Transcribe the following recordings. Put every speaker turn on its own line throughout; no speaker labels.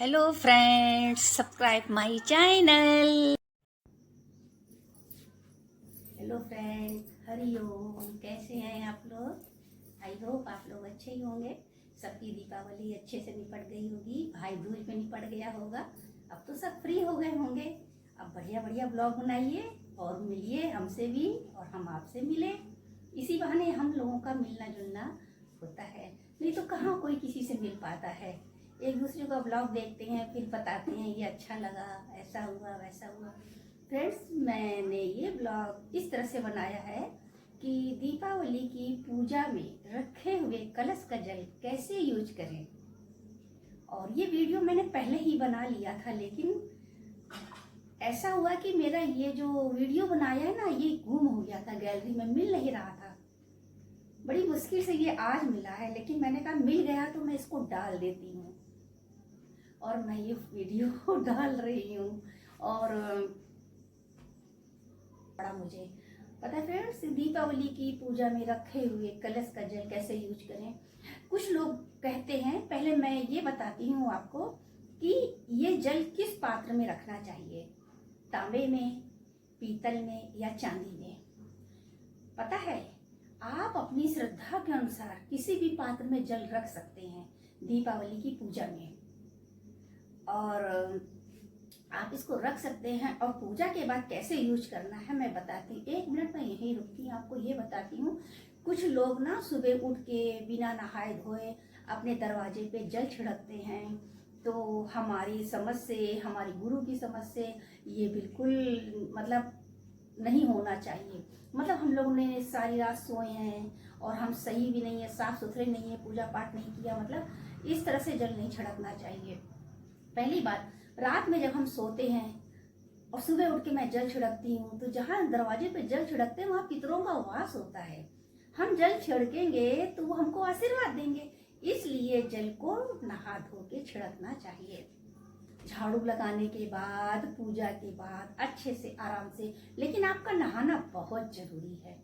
Hello friends, subscribe my channel. Hello friends, Hari Om. कैसे हैं आप लोग? आई होप आप लोग अच्छे ही होंगे। सबकी दीपावली अच्छे से निपट गई होगी, भाई दूज में निपट गया होगा। अब तो सब फ्री हो गए होंगे। अब बढ़िया बढ़िया ब्लॉग बनाइए और मिलिए हमसे भी और हम आपसे मिले। इसी बहाने हम लोगों का मिलना जुलना होता है, नहीं तो कहाँ कोई किसी से मिल पाता है। एक दूसरे का ब्लॉग देखते हैं, फिर बताते हैं ये अच्छा लगा, ऐसा हुआ वैसा हुआ। फ्रेंड्स, मैंने ये ब्लॉग इस तरह से बनाया है कि दीपावली की पूजा में रखे हुए कलश का जल कैसे यूज करें। और ये वीडियो मैंने पहले ही बना लिया था, लेकिन ऐसा हुआ कि मेरा ये जो वीडियो बनाया है ना, ये गुम हो गया था, गैलरी में मिल नहीं रहा था। बड़ी मुश्किल से ये आज मिला है, लेकिन मैंने कहा मिल गया तो मैं इसको डाल देती हूँ और मैं ये वीडियो डाल रही हूँ। और बड़ा मुझे पता है फ्रेंड्स, दीपावली की पूजा में रखे हुए कलश का जल कैसे यूज करें। कुछ लोग कहते हैं, पहले मैं ये बताती हूँ आपको कि ये जल किस पात्र में रखना चाहिए, तांबे में, पीतल में या चांदी में। पता है, आप अपनी श्रद्धा के अनुसार किसी भी पात्र में जल रख सकते हैं दीपावली की पूजा में। और आप इसको रख सकते हैं। और पूजा के बाद कैसे यूज करना है मैं बताती हूँ। 1 मिनट में यही रुकती हूँ, आपको ये बताती हूँ। कुछ लोग ना सुबह उठ के बिना नहाए धोए अपने दरवाजे पे जल छिड़कते हैं। तो हमारी समझ से, हमारी गुरु की समझ से ये बिल्कुल मतलब नहीं होना चाहिए। मतलब हम लोगों ने सारी रात सोए हैं और हम सही भी नहीं है, साफ सुथरे नहीं है, पूजा पाठ नहीं किया, मतलब इस तरह से जल नहीं छिड़कना चाहिए। पहली बात, रात में जब हम सोते हैं और सुबह उठ के मैं जल छिड़कती हूँ, तो जहाँ दरवाजे पे जल छिड़कते हैं वहाँ पितरों का वास होता है। हम जल छिड़केंगे तो वो हमको आशीर्वाद देंगे, इसलिए जल को नहा धो के छिड़कना चाहिए। झाड़ू लगाने के बाद, पूजा के बाद अच्छे से आराम से, लेकिन आपका नहाना बहुत जरूरी है।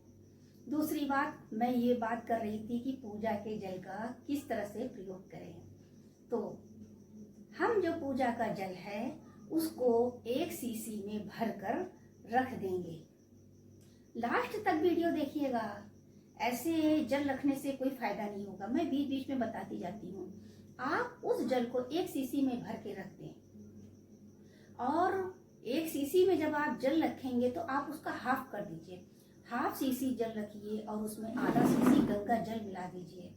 दूसरी बात, मैं ये बात कर रही थी कि पूजा के जल का किस तरह से प्रयोग करें। तो हम जो पूजा का जल है उसको एक सीसी में भरकर रख देंगे। लास्ट तक वीडियो देखिएगा, ऐसे जल रखने से कोई फायदा नहीं होगा, मैं बीच बीच में बताती जाती हूँ। आप उस जल को एक सीसी में भर के रख दें, और एक सीसी में जब आप जल रखेंगे तो आप उसका हाफ कर दीजिए। हाफ सीसी जल रखिए और उसमें आधा सीसी गंगा जल मिला दीजिए।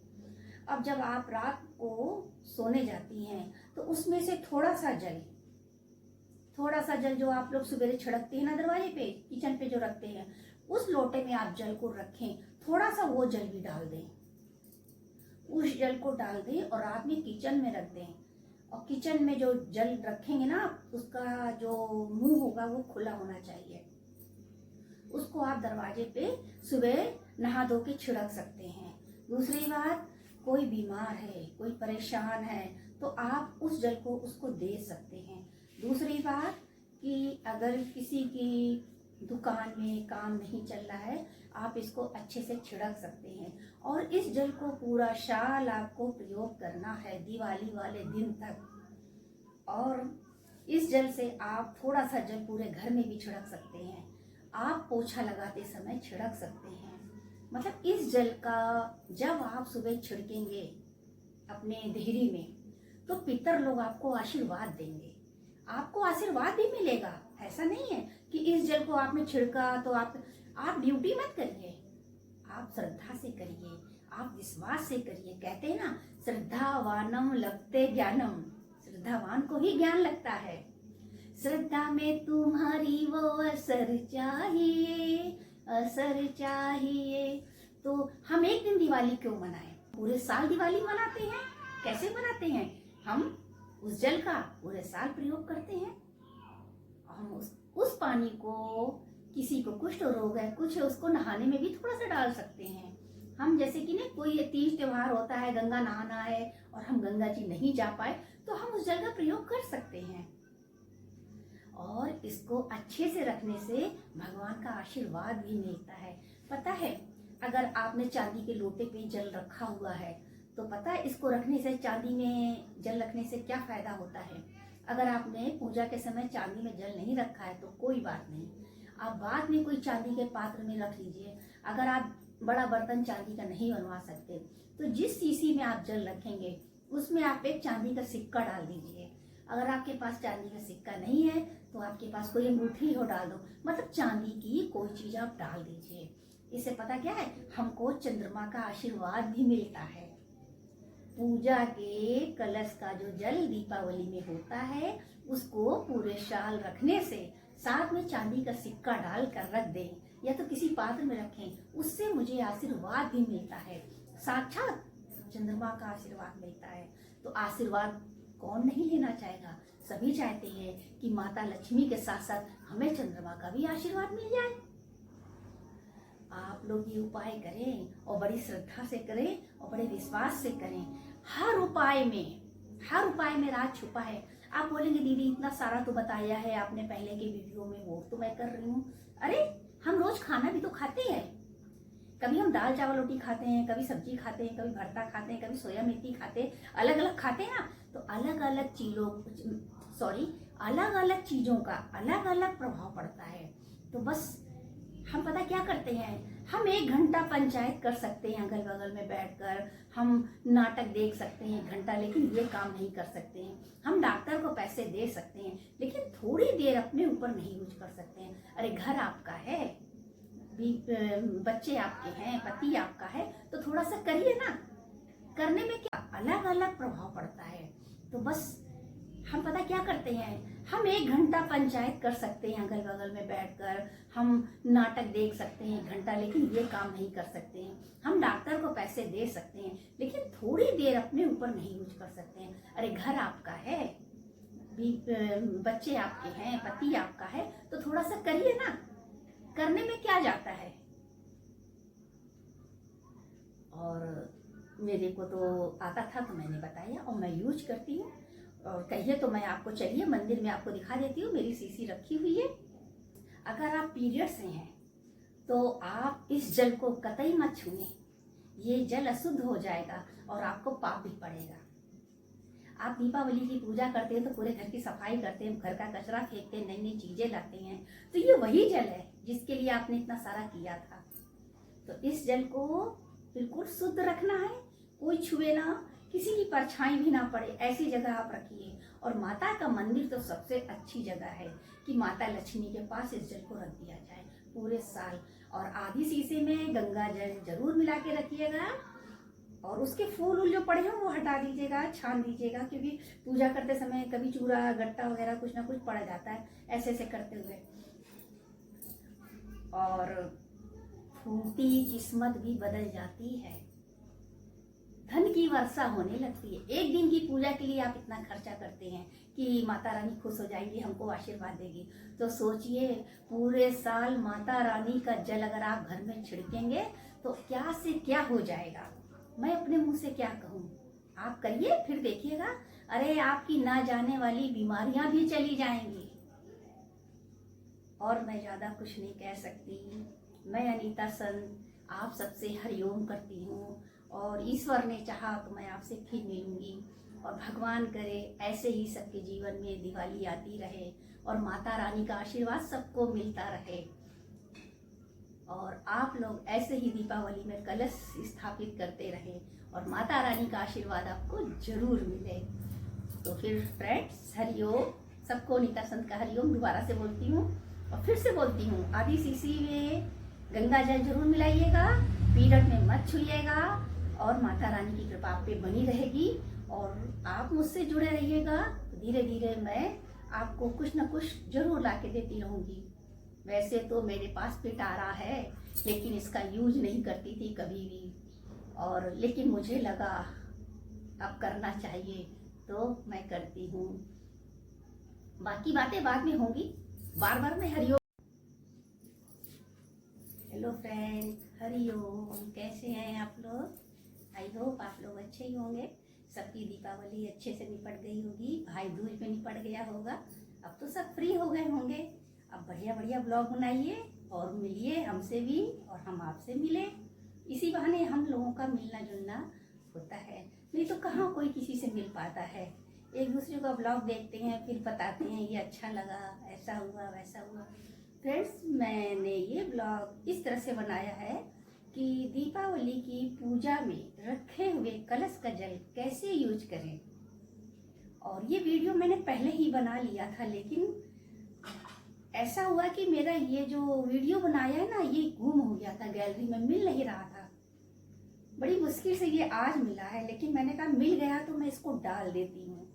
अब जब आप रात को सोने जाती हैं तो उसमें से थोड़ा सा जल जो आप लोग सवेरे छिड़कते हैं ना दरवाजे पे, किचन पे जो रखते हैं, उस लोटे में आप जल को रखें, थोड़ा सा वो जल भी डाल दें। उस जल को डाल दें और रात में किचन में रख दें। और किचन में जो जल रखेंगे ना, उसका जो मुंह होगा वो खुला होना चाहिए। उसको आप दरवाजे पे सुबह नहा धो के छिड़क सकते हैं। दूसरी बात, कोई बीमार है, कोई परेशान है, तो आप उस जल को उसको दे सकते हैं। दूसरी बात कि अगर किसी की दुकान में काम नहीं चल रहा है, आप इसको अच्छे से छिड़क सकते हैं। और इस जल को पूरा साल आपको प्रयोग करना है, दिवाली वाले दिन तक। और इस जल से आप थोड़ा सा जल पूरे घर में भी छिड़क सकते हैं। आप पोछा लगाते समय छिड़क सकते हैं। मतलब इस जल का जब आप सुबह छिड़केंगे अपने देहरी में, तो पितर लोग आपको आशीर्वाद देंगे, आपको आशीर्वाद भी मिलेगा। ऐसा नहीं है कि इस जल को आपने छिड़का तो आप ड्यूटी मत करिए, आप श्रद्धा से करिए, आप विश्वास से करिए। कहते हैं ना, श्रद्धावानम लभते ज्ञानम, श्रद्धावान को ही ज्ञान लगता है। श्रद्धा में तुम्हारी वो असर चाहिए, असर चाहिए। तो हम एक दिन दिवाली क्यों मनाएं, पूरे साल दिवाली मनाते हैं। कैसे मनाते हैं? हम उस जल का पूरे साल प्रयोग करते हैं। हम उस पानी को, किसी को कुष्ठ रोग है, कुछ है, उसको नहाने में भी थोड़ा सा डाल सकते हैं। हम जैसे कि ना, कोई तीज त्योहार होता है, गंगा नहाना है और हम गंगा जी नहीं जा पाए, तो हम उस जल का प्रयोग कर सकते हैं। और इसको अच्छे से रखने से भगवान का आशीर्वाद भी मिलता है। पता है, अगर आपने चांदी के लोटे पे जल रखा हुआ है तो पता है इसको रखने से, चांदी में जल रखने से क्या फायदा होता है? अगर आपने पूजा के समय चांदी में जल नहीं रखा है तो कोई बात नहीं, आप बाद में कोई चांदी के पात्र में रख लीजिए। अगर आप बड़ा बर्तन चांदी का नहीं बनवा सकते तो जिस शीशी में आप जल रखेंगे उसमें आप एक चांदी का सिक्का डाल दीजिए। अगर आपके पास चांदी का सिक्का नहीं है तो आपके पास कोई अंगूठी हो डाल दो, मतलब चांदी की कोई चीज आप डाल दीजिए। इससे पता क्या है, हमको चंद्रमा का आशीर्वाद भी मिलता है। पूजा के कलश का जो जल दीपावली में होता है उसको पूरे साल रखने से, साथ में चांदी का सिक्का डाल कर रख दें या तो किसी पात्र में रखें, उससे मुझे आशीर्वाद भी मिलता है, साक्षात चंद्रमा का आशीर्वाद मिलता है। तो आशीर्वाद कौन नहीं लेना चाहेगा? सभी चाहते हैं कि माता लक्ष्मी के साथ साथ हमें चंद्रमा का भी आशीर्वाद मिल जाए। आप लोग ये उपाय करें और बड़ी श्रद्धा से करें और बड़े विश्वास से करें। हर उपाय में राज छुपा है। आप बोलेंगे दीदी इतना सारा तो बताया है आपने पहले के वीडियो में, वो तो मैं कर रही हूँ। अरे हम रोज खाना भी तो खाते हैं, कभी हम दाल चावल रोटी खाते हैं, कभी सब्जी खाते हैं, कभी भरता खाते हैं, कभी सोया मेथी खाते हैं, अलग अलग खाते हैं ना। तो अलग अलग चीजों का अलग अलग प्रभाव पड़ता है। तो बस हम पता क्या करते हैं, हम 1 घंटा पंचायत कर सकते हैं अगल बगल में बैठकर, हम नाटक देख सकते हैं 1 घंटा, लेकिन ये काम नहीं कर सकते हैं। हम डॉक्टर को पैसे दे सकते हैं लेकिन थोड़ी देर अपने ऊपर नहीं यूज कर सकते हैं। अरे घर आपका है, बच्चे आपके हैं, पति आपका है, तो थोड़ा सा करिए ना। करने में क्या अलग अलग प्रभाव पड़ता है। तो बस हम पता क्या करते हैं, हम 1 घंटा पंचायत कर सकते हैं अगल बगल में बैठकर, हम नाटक देख सकते हैं 1 घंटा, लेकिन ये काम नहीं कर सकते हैं। हम डॉक्टर को पैसे दे सकते हैं लेकिन थोड़ी देर अपने ऊपर नहीं यूज कर सकते हैं। अरे घर आपका है, बच्चे आपके हैं, पति आपका है, तो थोड़ा सा करिए ना। करने में क्या जाता है। और मेरे को तो आता था तो मैंने बताया और मैं यूज करती हूँ। और कहिए तो मैं आपको, चलिए मंदिर में आपको दिखा देती हूँ, मेरी शीशी रखी हुई है। अगर आप पीरियड से हैं तो आप इस जल को कतई मत छूएं, ये जल अशुद्ध हो जाएगा और आपको पाप भी पड़ेगा। आप दीपावली की पूजा करते हैं तो पूरे घर की सफाई करते हैं, घर का कचरा फेंकते हैं, नई नई चीजें लाते हैं, तो ये वही जल है जिसके लिए आपने इतना सारा किया था। तो इस जल को बिल्कुल शुद्ध रखना है, कोई छुए ना, किसी की परछाई भी ना पड़े, ऐसी जगह आप रखिए। और माता का मंदिर तो सबसे अच्छी जगह है कि माता लक्ष्मी के पास इस जल को रख दिया जाए पूरे साल। और आधी शीशे में गंगा जल जरूर मिला के रखिएगा और उसके फूल जो पड़े हैं वो हटा दीजिएगा, छान दीजिएगा, क्योंकि पूजा करते समय कभी चूरा गट्टा वगैरह कुछ ना कुछ पड़ जाता है ऐसे ऐसे करते हुए। और फूटी किस्मत भी बदल जाती है, धन की वर्षा होने लगती है। एक दिन की पूजा के लिए आप इतना खर्चा करते हैं कि माता रानी खुश हो जाएंगी, हमको आशीर्वाद देगी। तो सोचिए पूरे साल माता रानी का जल अगर आप घर में छिड़केंगे तो क्या से क्या हो जाएगा, मैं अपने मुंह से क्या कहूँ। आप करिए फिर देखिएगा, अरे आपकी ना जाने वाली बीमारियां भी चली जाएंगी। और मैं ज्यादा कुछ नहीं कह सकती। मैं अनीता संत आप सबसे हरिओम करती हूँ और ईश्वर ने चाहा तो मैं आपसे फिर मिलूंगी। और भगवान करे ऐसे ही सबके जीवन में दिवाली आती रहे और माता रानी का आशीर्वाद सबको मिलता रहे। और आप लोग ऐसे ही दीपावली में कलश स्थापित करते रहे और माता रानी का आशीर्वाद आपको जरूर मिले। तो फिर फ्रेंड्स हरिओम, सबको अनीता संत का हरिओम दोबारा से बोलती हूँ और फिर से बोलती हूँ, आधी शीशी में गंगा जल जरूर मिलाइएगा, पीरियड में मत छुइएगा और माता रानी की कृपा आप पे बनी रहेगी। और आप मुझसे जुड़े रहिएगा, धीरे धीरे मैं आपको कुछ न कुछ जरूर ला के देती रहूँगी। वैसे तो मेरे पास पिटारा है लेकिन इसका यूज नहीं करती थी कभी भी, और लेकिन मुझे लगा अब करना चाहिए तो मैं करती हूँ। बाकी बातें बाद में होंगी, बार बार मैं हरिओम। हेलो फ्रेंड, हरिओम, कैसे हैं आप लोग? आई होप आप लोग अच्छे ही होंगे। सबकी दीपावली अच्छे से निपट गई होगी, भाई दूज में निपट गया होगा, अब तो सब फ्री हो गए होंगे। अब बढ़िया बढ़िया ब्लॉग बनाइए और मिलिए हमसे भी और हम आपसे मिले। इसी बहाने हम लोगों का मिलना जुलना होता है, नहीं तो कहाँ कोई किसी से मिल पाता है। एक दूसरे का ब्लॉग देखते हैं, फिर बताते हैं ये अच्छा लगा, ऐसा हुआ वैसा हुआ। फ्रेंड्स, मैंने ये ब्लॉग इस तरह से बनाया है कि दीपावली की पूजा में रखे हुए कलश का जल कैसे यूज करें। और ये वीडियो मैंने पहले ही बना लिया था, लेकिन ऐसा हुआ कि मेरा ये जो वीडियो बनाया है ना, ये गुम हो गया था, गैलरी में मिल नहीं रहा था। बड़ी मुश्किल से ये आज मिला है, लेकिन मैंने कहा मिल गया तो मैं इसको डाल देती हूँ।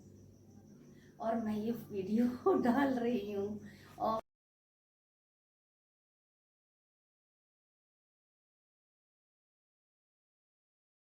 और मैं ये वीडियो डाल रही हूँ।